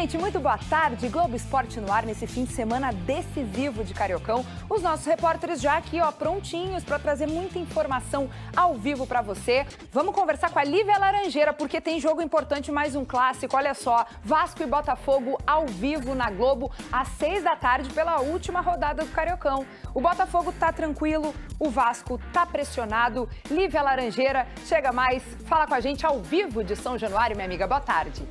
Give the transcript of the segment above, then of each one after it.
gente, muito boa tarde. Globo Esporte no ar nesse fim de semana decisivo de Cariocão. Os nossos repórteres já aqui, prontinhos para trazer muita informação ao vivo para você. Vamos conversar com a Lívia Laranjeira, porque tem jogo importante, mais um clássico. Olha só, Vasco e Botafogo ao vivo na Globo, às 6 da tarde, pela última rodada do Cariocão. O Botafogo tá tranquilo, o Vasco tá pressionado. Lívia Laranjeira, chega mais, fala com a gente ao vivo de São Januário, minha amiga. Boa tarde.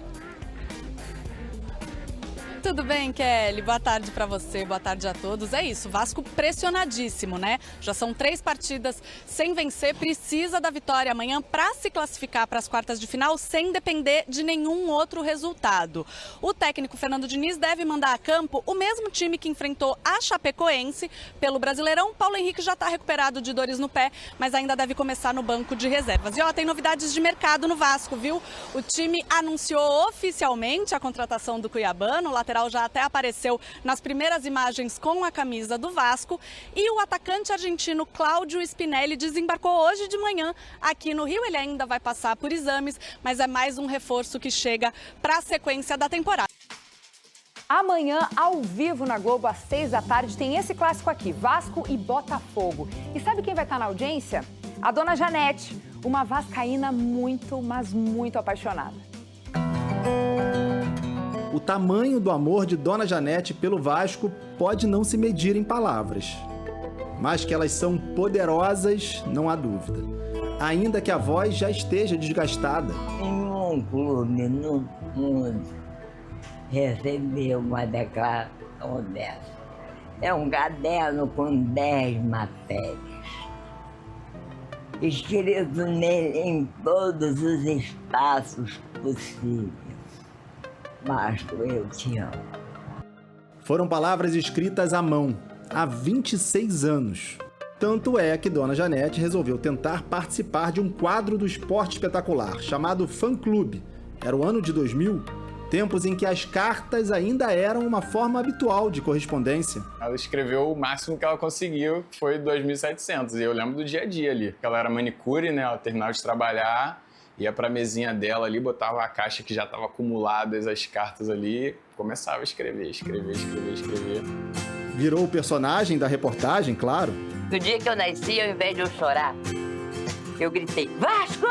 Tudo bem, Kelly? Boa tarde para você, boa tarde a todos. É isso, Vasco pressionadíssimo, né? Já são 3 partidas sem vencer, precisa da vitória amanhã para se classificar para as quartas de final sem depender de nenhum outro resultado. O técnico Fernando Diniz deve mandar a campo o mesmo time que enfrentou a Chapecoense pelo Brasileirão. Paulo Henrique já está recuperado de dores no pé, mas ainda deve começar no banco de reservas. E tem novidades de mercado no Vasco, viu? O time anunciou oficialmente a contratação do cuiabano, o lateral já até apareceu nas primeiras imagens com a camisa do Vasco. E o atacante argentino Cláudio Spinelli desembarcou hoje de manhã aqui no Rio. Ele ainda vai passar por exames, mas é mais um reforço que chega para a sequência da temporada. Amanhã, ao vivo na Globo, às 6 da tarde, tem esse clássico aqui, Vasco e Botafogo. E sabe quem vai estar na audiência? A dona Janete, uma vascaína muito, mas muito apaixonada. O tamanho do amor de Dona Janete pelo Vasco pode não se medir em palavras. Mas que elas são poderosas, não há dúvida. Ainda que a voz já esteja desgastada. Nenhum clube no mundo recebeu uma declaração dessa. É um caderno com 10 matérias. Escrito nele em todos os espaços possíveis. Vasco, eu te amo. Foram palavras escritas à mão, há 26 anos. Tanto é que Dona Janete resolveu tentar participar de um quadro do Esporte Espetacular, chamado Fã Clube. Era o ano de 2000, tempos em que as cartas ainda eram uma forma habitual de correspondência. Ela escreveu o máximo que ela conseguiu, foi 2.700, e eu lembro do dia a dia ali. Ela era manicure, né? Ela terminava de trabalhar, ia pra mesinha dela ali, botava a caixa que já estava acumuladas, as cartas ali, começava a escrever. Virou o personagem da reportagem, claro. No dia que eu nasci, ao invés de eu chorar, eu gritei, Vasco!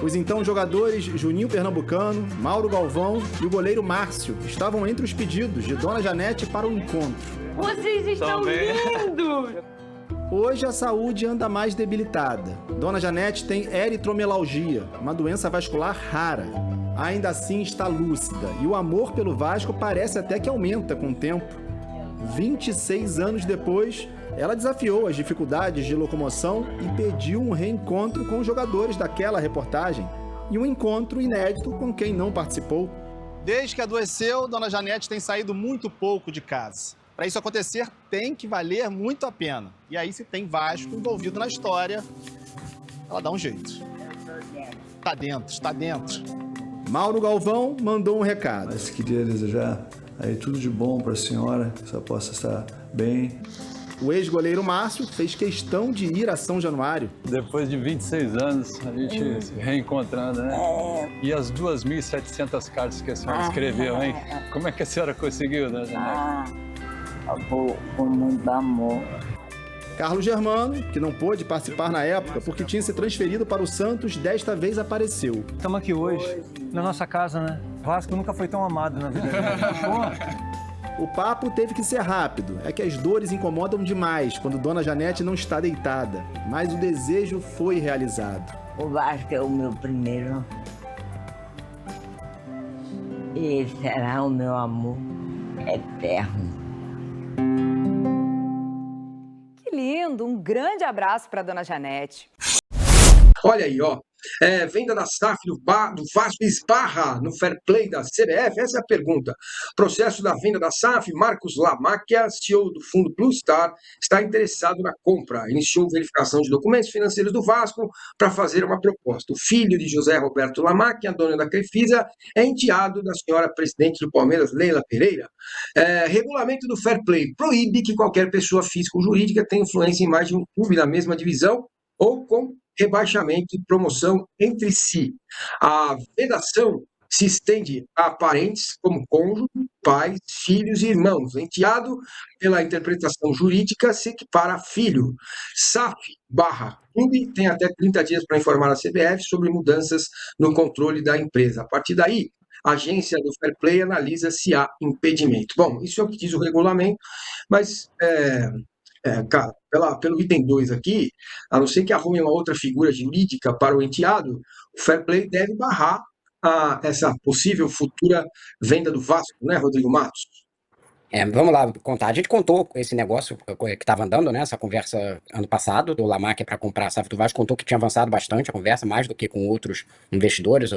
Os então jogadores Juninho Pernambucano, Mauro Galvão e o goleiro Márcio estavam entre os pedidos de Dona Janete para o encontro. Vocês estão lindos! Hoje a saúde anda mais debilitada. Dona Janete tem eritromelalgia, uma doença vascular rara. Ainda assim está lúcida e o amor pelo Vasco parece até que aumenta com o tempo. 26 anos depois, ela desafiou as dificuldades de locomoção e pediu um reencontro com os jogadores daquela reportagem. E um encontro inédito com quem não participou. Desde que adoeceu, Dona Janete tem saído muito pouco de casa. Para isso acontecer, tem que valer muito a pena. E aí, se tem Vasco envolvido na história, ela dá um jeito. Está dentro. Mauro Galvão mandou um recado. Mas queria desejar aí tudo de bom para a senhora, que você possa estar bem. O ex-goleiro Márcio fez questão de ir a São Januário. Depois de 26 anos, a gente se reencontrando, né? E as 2.700 cartas que a senhora escreveu, hein? Como é que a senhora conseguiu, né, Janete? Com muito amor. Carlos Germano, que não pôde participar na época porque tinha se transferido para o Santos, desta vez apareceu. Estamos aqui hoje, na nossa casa, né? Vasco nunca foi tão amado na vida. O papo teve que ser rápido. É que as dores incomodam demais quando Dona Janete não está deitada. Mas o desejo foi realizado. O Vasco é o meu primeiro. E será o meu amor eterno. Que lindo! Um grande abraço para dona Janete. Olha aí, venda da SAF do Vasco esbarra no fair play da CBF? Essa é a pergunta. Processo da venda da SAF, Marcos Lamáquia, CEO do fundo Blue Star, está interessado na compra. Iniciou verificação de documentos financeiros do Vasco para fazer uma proposta. O filho de José Roberto Lamáquia, dono da Crefisa, é enteado da senhora presidente do Palmeiras, Leila Pereira. Regulamento do fair play proíbe que qualquer pessoa física ou jurídica tenha influência em mais de um clube da mesma divisão ou com rebaixamento e promoção entre si. A vedação se estende a parentes como cônjuge, pais, filhos e irmãos. Enteado, pela interpretação jurídica, se equipara a filho. SAF/clube tem até 30 dias para informar a CBF sobre mudanças no controle da empresa. A partir daí, a agência do Fair Play analisa se há impedimento. Bom, isso é o que diz o regulamento, mas, cara, pelo item 2 aqui, a não ser que arrume uma outra figura jurídica para o enteado, o Fair Play deve barrar essa possível futura venda do Vasco, né, Rodrigo Matos? Vamos lá contar. A gente contou esse negócio que estava andando, né? Essa conversa ano passado, do Lamarck para comprar a SAF do Vasco, contou que tinha avançado bastante a conversa, mais do que com outros investidores.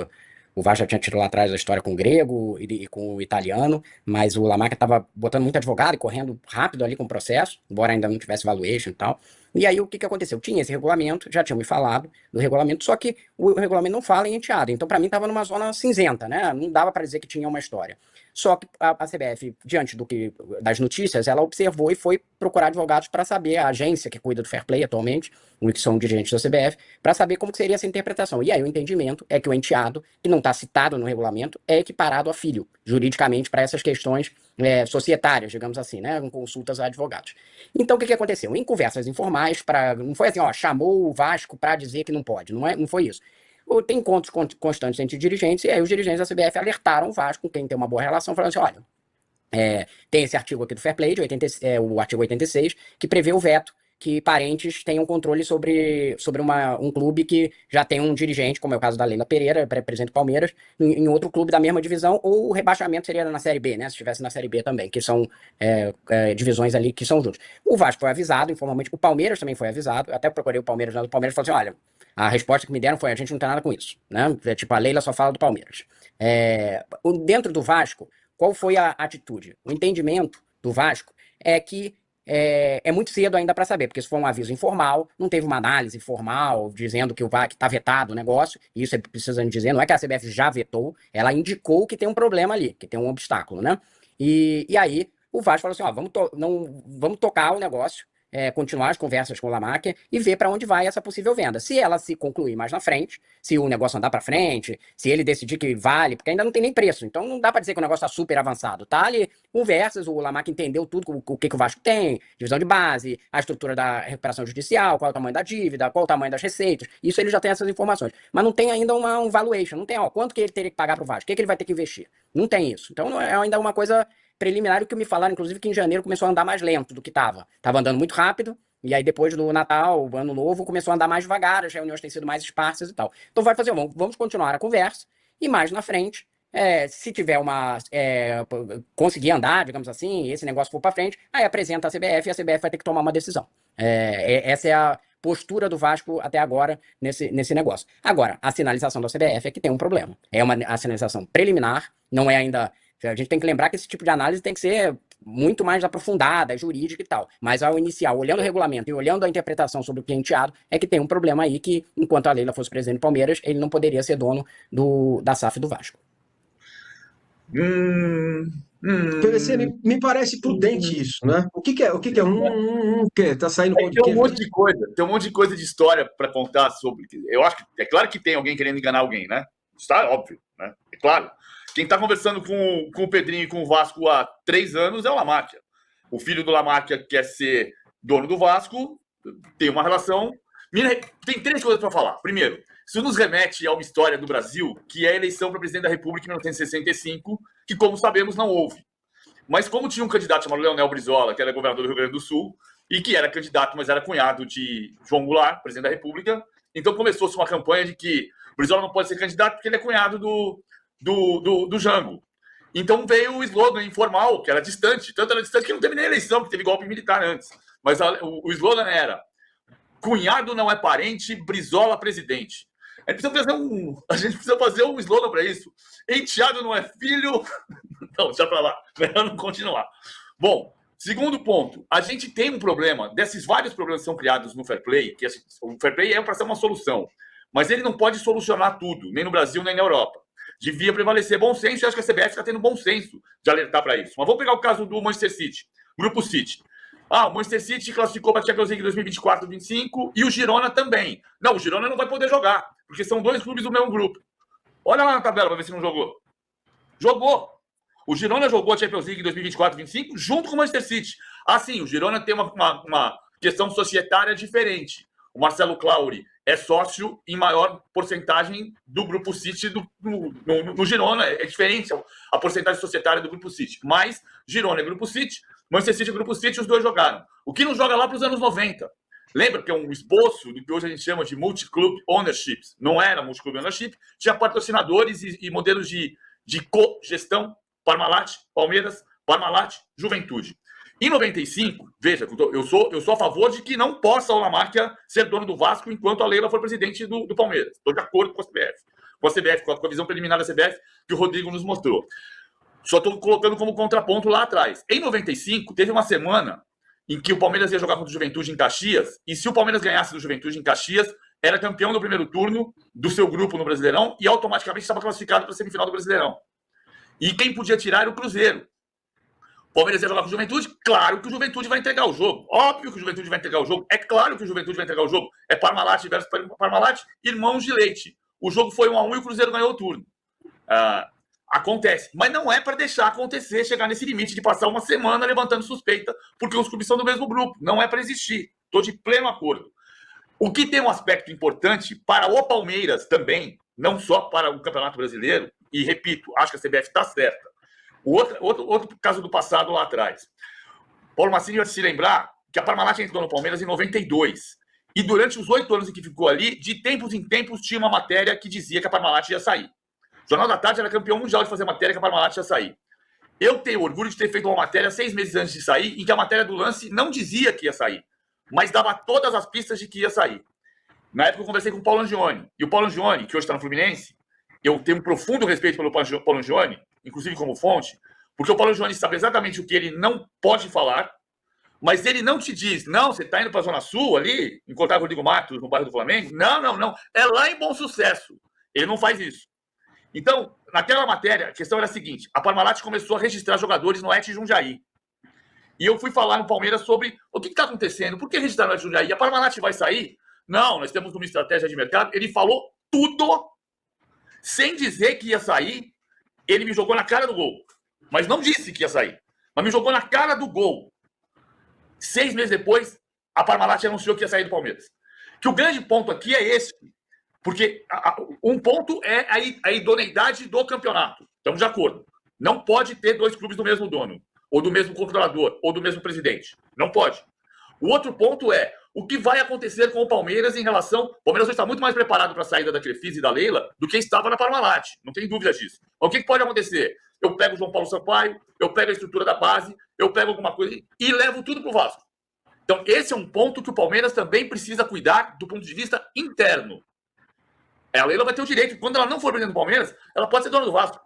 O Vasco já tinha tido lá atrás a história com o grego e com o italiano, mas o Lamarck estava botando muito advogado e correndo rápido ali com o processo, embora ainda não tivesse valuation e tal. E aí o que aconteceu? Tinha esse regulamento, já tínhamos falado do regulamento, só que o regulamento não fala em enteado. Então, para mim, estava numa zona cinzenta, né? Não dava para dizer que tinha uma história. Só que a CBF, diante das notícias, ela observou e foi procurar advogados para saber, a agência que cuida do Fair Play atualmente, que são dirigentes da CBF, para saber como que seria essa interpretação. E aí o entendimento é que o enteado, que não está citado no regulamento, é equiparado a filho, juridicamente, para essas questões societárias, digamos assim, né, com consultas a advogados. Então, o que aconteceu? Em conversas informais, não foi assim, chamou o Vasco para dizer que não pode, não foi isso. Tem encontros constantes entre dirigentes, e aí os dirigentes da CBF alertaram o Vasco, quem tem uma boa relação, falando assim, olha, tem esse artigo aqui do Fair Play, o artigo 86, que prevê o veto que parentes tenham controle sobre um clube que já tem um dirigente, como é o caso da Leila Pereira, representa o Palmeiras, em outro clube da mesma divisão, ou o rebaixamento seria na Série B, né? Se estivesse na Série B também, que são divisões ali que são juntos. O Vasco foi avisado informalmente, o Palmeiras também foi avisado, até procurei o Palmeiras, o Palmeiras falou assim, olha, a resposta que me deram foi, a gente não tem nada com isso, né? Tipo, a Leila só fala do Palmeiras. Dentro do Vasco, qual foi a atitude? O entendimento do Vasco é que é muito cedo ainda para saber, porque isso foi um aviso informal, não teve uma análise formal dizendo que está vetado o negócio, e isso é precisando dizer, não é que a CBF já vetou, ela indicou que tem um problema ali, que tem um obstáculo, né? E aí o Vasco falou assim, vamos tocar o negócio, continuar as conversas com o Lamarck e ver para onde vai essa possível venda. Se ela se concluir mais na frente, se o negócio andar para frente, se ele decidir que vale, porque ainda não tem nem preço, então não dá para dizer que o negócio está super avançado. Tá ali conversas, o Lamarck entendeu tudo, o que o Vasco tem, divisão de base, a estrutura da recuperação judicial, qual é o tamanho da dívida, qual é o tamanho das receitas, isso ele já tem essas informações. Mas não tem ainda um valuation, não tem, quanto que ele teria que pagar para o Vasco, o que ele vai ter que investir. Não tem isso. Então não é ainda uma coisa preliminar, o que me falaram, inclusive, que em janeiro começou a andar mais lento do que estava. Estava andando muito rápido, e aí depois do Natal, o Ano Novo, começou a andar mais devagar, as reuniões têm sido mais esparsas e tal. Então vai fazer, vamos continuar a conversa, e mais na frente, se tiver conseguir andar, digamos assim, e esse negócio for para frente, aí apresenta a CBF, e a CBF vai ter que tomar uma decisão. Essa é a postura do Vasco até agora nesse negócio. Agora, a sinalização da CBF é que tem um problema. A sinalização preliminar, não é ainda... A gente tem que lembrar que esse tipo de análise tem que ser muito mais aprofundada, jurídica e tal. Mas ao iniciar, olhando o regulamento e olhando a interpretação sobre o que é enteado, é que tem um problema aí que, enquanto a Leila fosse presidente do Palmeiras, ele não poderia ser dono da SAF do Vasco. PVC, me parece prudente isso, né? O que é? Que tá saindo com tem um monte de coisa, tem um monte de coisa de história para contar sobre. Eu acho que é claro que tem alguém querendo enganar alguém, né? Isso tá óbvio, né? É claro. Quem está conversando com o Pedrinho e com o Vasco há 3 anos é o Lamarck. O filho do Lamarck quer ser dono do Vasco, tem uma relação. Tem 3 coisas para falar. Primeiro, isso nos remete a uma história do Brasil, que é a eleição para presidente da República em 1965, que, como sabemos, não houve. Mas como tinha um candidato chamado Leonel Brizola, que era governador do Rio Grande do Sul, e que era candidato, mas era cunhado de João Goulart, presidente da República, então começou-se uma campanha de que Brizola não pode ser candidato porque ele é cunhado do Jango. Então veio o slogan informal, que era distante, tanto era distante que não teve nem eleição, porque teve golpe militar antes. Mas o slogan era: cunhado não é parente, Brizola presidente. A gente precisa fazer um slogan para isso. Enteado não é filho. Não, deixa para lá, melhor não continuar. Bom, segundo ponto, a gente tem um problema, desses vários problemas que são criados no Fair Play, que o Fair Play é para ser uma solução, mas ele não pode solucionar tudo, nem no Brasil, nem na Europa. Devia prevalecer bom senso, e acho que a CBF está tendo bom senso de alertar para isso. Mas vamos pegar o caso do Manchester City, Grupo City. O Manchester City classificou para a Champions League 2024-25 e o Girona também. Não, o Girona não vai poder jogar, porque são 2 clubes do mesmo grupo. Olha lá na tabela para ver se não jogou. Jogou. O Girona jogou a Champions League em 2024-25 junto com o Manchester City. Assim, o Girona tem uma questão societária diferente. O Marcelo Clauri é sócio em maior porcentagem do Grupo City no Girona. É diferente a porcentagem societária do Grupo City. Mas Girona é Grupo City, Manchester City é Grupo City, os dois jogaram. O que não joga lá para os anos 90. Lembra que é um esboço do que hoje a gente chama de multi-club ownership. Não era multi-club ownership, tinha patrocinadores e modelos de co-gestão. Parmalat, Palmeiras, Parmalat, Juventude. Em 95, veja, eu sou a favor de que não possa o Lamáquia ser dono do Vasco enquanto a Leila for presidente do Palmeiras. Estou de acordo com a CBF, com a visão preliminar da CBF que o Rodrigo nos mostrou. Só estou colocando como contraponto lá atrás. Em 95, teve uma semana em que o Palmeiras ia jogar contra o Juventude em Caxias, e se o Palmeiras ganhasse do Juventude em Caxias, era campeão do primeiro turno do seu grupo no Brasileirão e automaticamente estava classificado para a semifinal do Brasileirão. E quem podia tirar era o Cruzeiro. O Palmeiras ia jogar com o Juventude, claro que o Juventude vai entregar o jogo. Óbvio que o Juventude vai entregar o jogo. É claro que o Juventude vai entregar o jogo. É Parmalat versus Parmalat, irmãos de leite. O jogo foi 1-1 e o Cruzeiro ganhou o turno. Acontece. Mas não é para deixar acontecer, chegar nesse limite de passar uma semana levantando suspeita, porque os clubes são do mesmo grupo. Não é para existir. Estou de pleno acordo. O que tem um aspecto importante para o Palmeiras também, não só para o Campeonato Brasileiro, e repito, acho que a CBF está certa. Outro caso do passado lá atrás. Paulo Massini vai se lembrar que a Parmalat entrou no Palmeiras em 92. E durante os 8 anos em que ficou ali, de tempos em tempos, tinha uma matéria que dizia que a Parmalat ia sair. O Jornal da Tarde era campeão mundial de fazer matéria que a Parmalat ia sair. Eu tenho orgulho de ter feito uma matéria 6 meses antes de sair, em que a matéria do lance não dizia que ia sair, mas dava todas as pistas de que ia sair. Na época eu conversei com o Paulo Angione. E o Paulo Angione, que hoje está no Fluminense, eu tenho um profundo respeito pelo Paulo Angione, inclusive como fonte, porque o Paulo Angione sabe exatamente o que ele não pode falar, mas ele não te diz, não, você está indo para a Zona Sul ali, encontrar o Rodrigo Matos no bairro do Flamengo? Não. É lá em Bom Sucesso. Ele não faz isso. Então, naquela matéria, a questão era a seguinte, a Parmalat começou a registrar jogadores no ET Jundiaí. E eu fui falar no Palmeiras sobre o que está acontecendo, por que registrar no ET Jundiaí? A Parmalat vai sair? Não, nós temos uma estratégia de mercado. Ele falou tudo sem dizer que ia sair. Ele me jogou na cara do gol. Mas não disse que ia sair. Mas me jogou na cara do gol. 6 meses depois, a Parmalat anunciou que ia sair do Palmeiras. Que o grande ponto aqui é esse. Porque um ponto é a idoneidade do campeonato. Estamos de acordo. Não pode ter 2 clubes do mesmo dono, ou do mesmo controlador, ou do mesmo presidente. Não pode. O outro ponto é o que vai acontecer com o Palmeiras em relação... O Palmeiras está muito mais preparado para a saída da Crefisa e da Leila do que estava na Parmalat. Não tem dúvida disso. Mas o que pode acontecer? Eu pego o João Paulo Sampaio, eu pego a estrutura da base, eu pego alguma coisa e levo tudo para o Vasco. Então, esse é um ponto que o Palmeiras também precisa cuidar do ponto de vista interno. A Leila vai ter o direito, quando ela não for presidente do Palmeiras, ela pode ser dona do Vasco.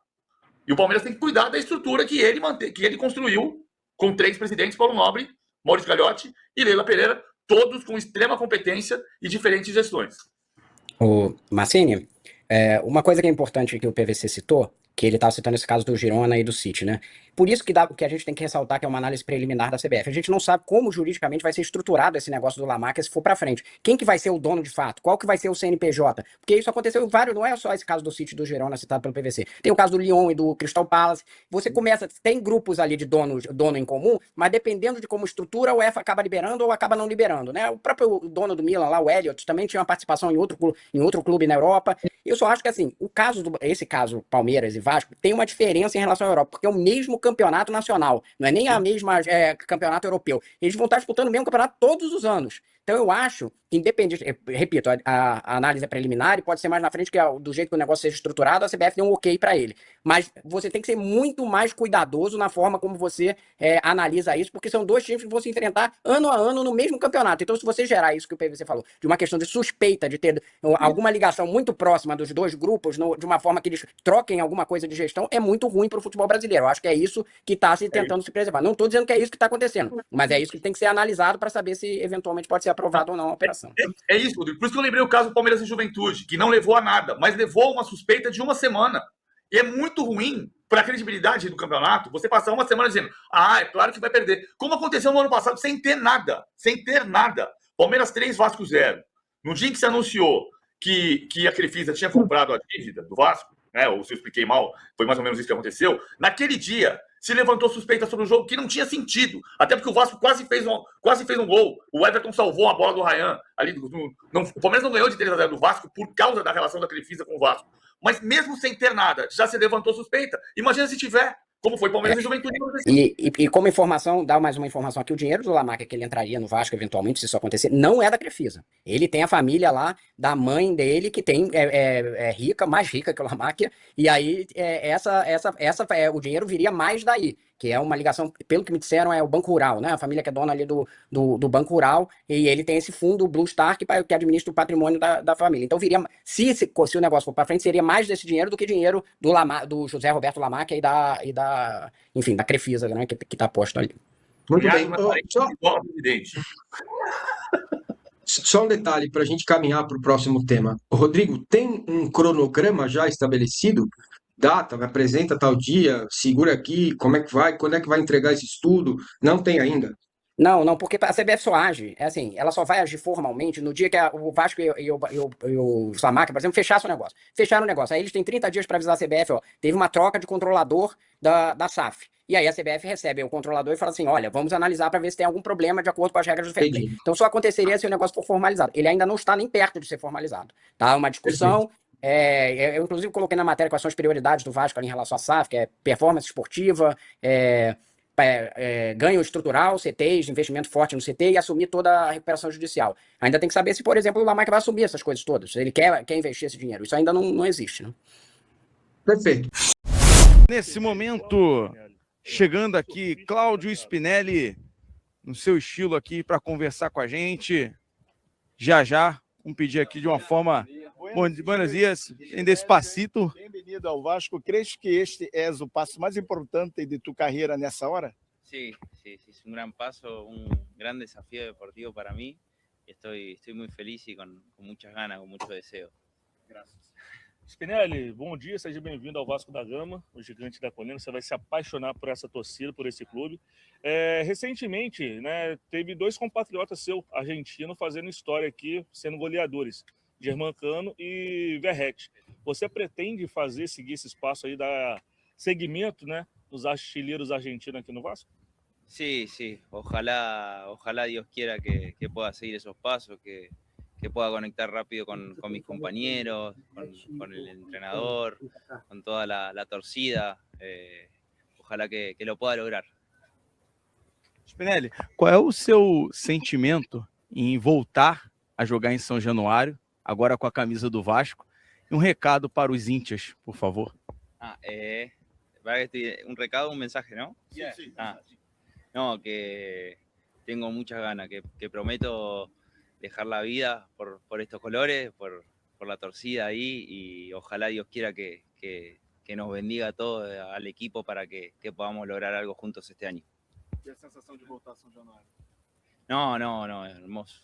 E o Palmeiras tem que cuidar da estrutura que ele construiu com 3 presidentes, Paulo Nobre, Maurício Gagliotti e Leila Pereira, todos com extrema competência e diferentes gestões. O Massini, uma coisa que é importante que o PVC citou, que ele estava citando esse caso do Girona e do City, né? Por isso que a gente tem que ressaltar que é uma análise preliminar da CBF. A gente não sabe como juridicamente vai ser estruturado esse negócio do Lamáquia se for para frente. Quem que vai ser o dono de fato? Qual que vai ser o CNPJ? Porque isso aconteceu em vários, não é só esse caso do City e do Girona citado pelo PVC. Tem o caso do Lyon e do Crystal Palace. Você começa, tem grupos ali de dono em comum, mas dependendo de como estrutura, o UEFA acaba liberando ou acaba não liberando, né? O próprio dono do Milan lá, o Elliott, também tinha uma participação em outro clube na Europa. Eu só acho que assim, esse caso Palmeiras e Vasco tem uma diferença em relação à Europa, porque é o mesmo campeonato nacional. Não é nem a mesma campeonato europeu. Eles vão estar disputando o mesmo campeonato todos os anos. Então eu acho que, independente, repito, a análise é preliminar e pode ser mais na frente, que do jeito que o negócio seja estruturado, a CBF deu um ok para ele. Mas você tem que ser muito mais cuidadoso na forma como você analisa isso, porque são 2 times que vão se enfrentar ano a ano no mesmo campeonato. Então, se você gerar isso que o PVC falou, de uma questão de suspeita de ter alguma ligação muito próxima dos 2 grupos, de uma forma que eles troquem alguma coisa de gestão, é muito ruim para o futebol brasileiro. Eu acho que é isso que está se tentando se preservar. Não estou dizendo que é isso que está acontecendo, mas é isso que tem que ser analisado para saber se eventualmente pode ser aprovado ou não a operação. É isso, Rodrigo. Por isso que eu lembrei o caso do Palmeiras e Juventude, que não levou a nada, mas levou uma suspeita de 1 semana. E é muito ruim para a credibilidade do campeonato você passar 1 semana dizendo, é claro que vai perder. Como aconteceu no ano passado, sem ter nada. Palmeiras 3, Vasco 0. No dia em que se anunciou que a Crefisa tinha comprado a dívida do Vasco, né, ou se eu expliquei mal, foi mais ou menos isso que aconteceu, naquele dia se levantou suspeita sobre o jogo que não tinha sentido, até porque o Vasco quase fez um gol, o Everton salvou a bola do Ryan, ali, o Palmeiras não ganhou de 3-0 do Vasco por causa da relação da Crefisa com o Vasco, mas mesmo sem ter nada, já se levantou suspeita, imagina se tiver, como foi Palmeiras e Juventude. E como informação, dá mais uma informação aqui, o dinheiro do Lamáquia que ele entraria no Vasco eventualmente, se isso acontecer, não é da Crefisa. Ele tem a família lá da mãe dele, que é rica, mais rica que o Lamáquia, e aí o dinheiro viria mais daí, que é uma ligação, pelo que me disseram, é o Banco Rural, né? A família que é dona ali do Banco Rural, e ele tem esse fundo Blue Star que administra o patrimônio da família. Então viria, se o negócio for para frente, seria mais desse dinheiro do que dinheiro do José Roberto Lamáquia enfim, da Crefisa, né? Que está posto ali. Muito bem. Só um detalhe para a gente caminhar para o próximo tema. Rodrigo, tem um cronograma já estabelecido? Data, apresenta tal dia, segura aqui, como é que vai, quando é que vai entregar esse estudo? Não tem ainda? Não, porque a CBF só age, ela só vai agir formalmente no dia que o Vasco e o Lamáquia, por exemplo, fecharam o negócio. Aí eles têm 30 dias para avisar a CBF, teve uma troca de controlador da SAF. E aí a CBF recebe o controlador e fala assim, olha, vamos analisar para ver se tem algum problema de acordo com as regras do fair play. Então só aconteceria se o negócio for formalizado. Ele ainda não está nem perto de ser formalizado. Tá? Uma discussão... eu inclusive coloquei na matéria quais são as prioridades do Vasco ali em relação à SAF, que é performance esportiva, ganho estrutural, CTs, investimento forte no CT e assumir toda a recuperação judicial. Ainda tem que saber se, por exemplo, o Lamáquia vai assumir essas coisas todas, se ele quer investir esse dinheiro. Isso ainda não existe. Né? Perfeito. Nesse momento, chegando aqui, Cláudio Spinelli, no seu estilo aqui, para conversar com a gente. Já, vamos pedir aqui de uma forma... Buenos dias, em Despacito. Bem-vindo ao Vasco. Crees que este é o passo mais importante de tu carreira nessa hora? Sí, es un gran paso, un gran desafío deportivo para mí. Estoy muy feliz y con muchas ganas, con mucho deseo. Gracias. Spinelli, bom dia, seja bem-vindo ao Vasco da Gama, o gigante da colina. Você vai se apaixonar por essa torcida, por esse clube. Recentemente, né, teve 2 compatriotas seus, argentinos, fazendo história aqui, sendo goleadores. Germancano e Verratti. Você pretende seguir esse espaço aí, dar seguimento, né, nos artilheiros argentinos aqui no Vasco? Sí, ojalá Dios quiera que pueda seguir esos pasos, que pueda conectar rápido con mis compañeros, con el entrenador, con toda la torcida. Ojalá que lo pueda lograr. Spinelli, qual é o seu sentimento em voltar a jogar em São Januário, agora com a camisa do Vasco? E um recado para os íntias, por favor. Un recado, un mensaje, ¿no? Sí. No, que tengo muchas ganas, que prometo dejar la vida por estos colores, por la torcida ahí, y ojalá Dios quiera que nos bendiga a todos, al equipo, para que podamos lograr algo juntos este año. E a sensação de voltar a São Januário? No, hermoso.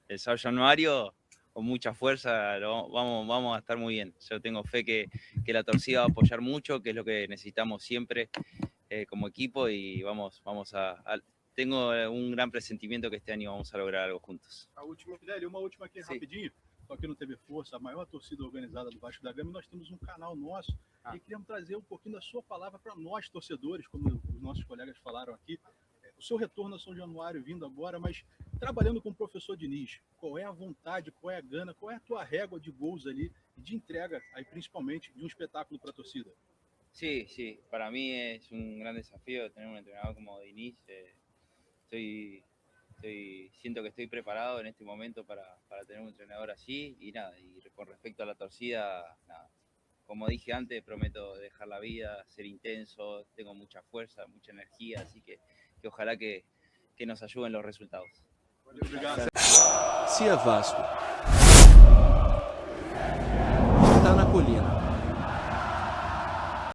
El São Januario, con mucha fuerza, vamos a estar muy bien. Yo tengo fe que la torcida va a apoyar mucho, que es lo que necesitamos siempre como equipo, y tengo un gran presentimiento que este año vamos a lograr algo juntos. Uma última aqui, rapidinho. Só que não teve força, a maior torcida organizada do Vasco da Gama, e nós temos um canal nosso e queríamos trazer um pouquinho da sua palavra para nós, torcedores, como os nossos colegas falaram aqui. O seu retorno a São Januário vindo agora, mas trabalhando com o professor Diniz, qual é a vontade, qual é a gana, qual é a tua régua de gols ali e de entrega, aí, principalmente, de um espetáculo para a torcida? Sí, para mí es un gran desafío tener un entrenador como Diniz. Siento que estoy preparado en este momento para tener un entrenador así, y nada, y con respecto a la torcida, nada, como dije antes, prometo dejar la vida, ser intenso, tengo mucha fuerza, mucha energía, así que ojalá que nos ayuden los resultados. Se é Vasco, está na colina.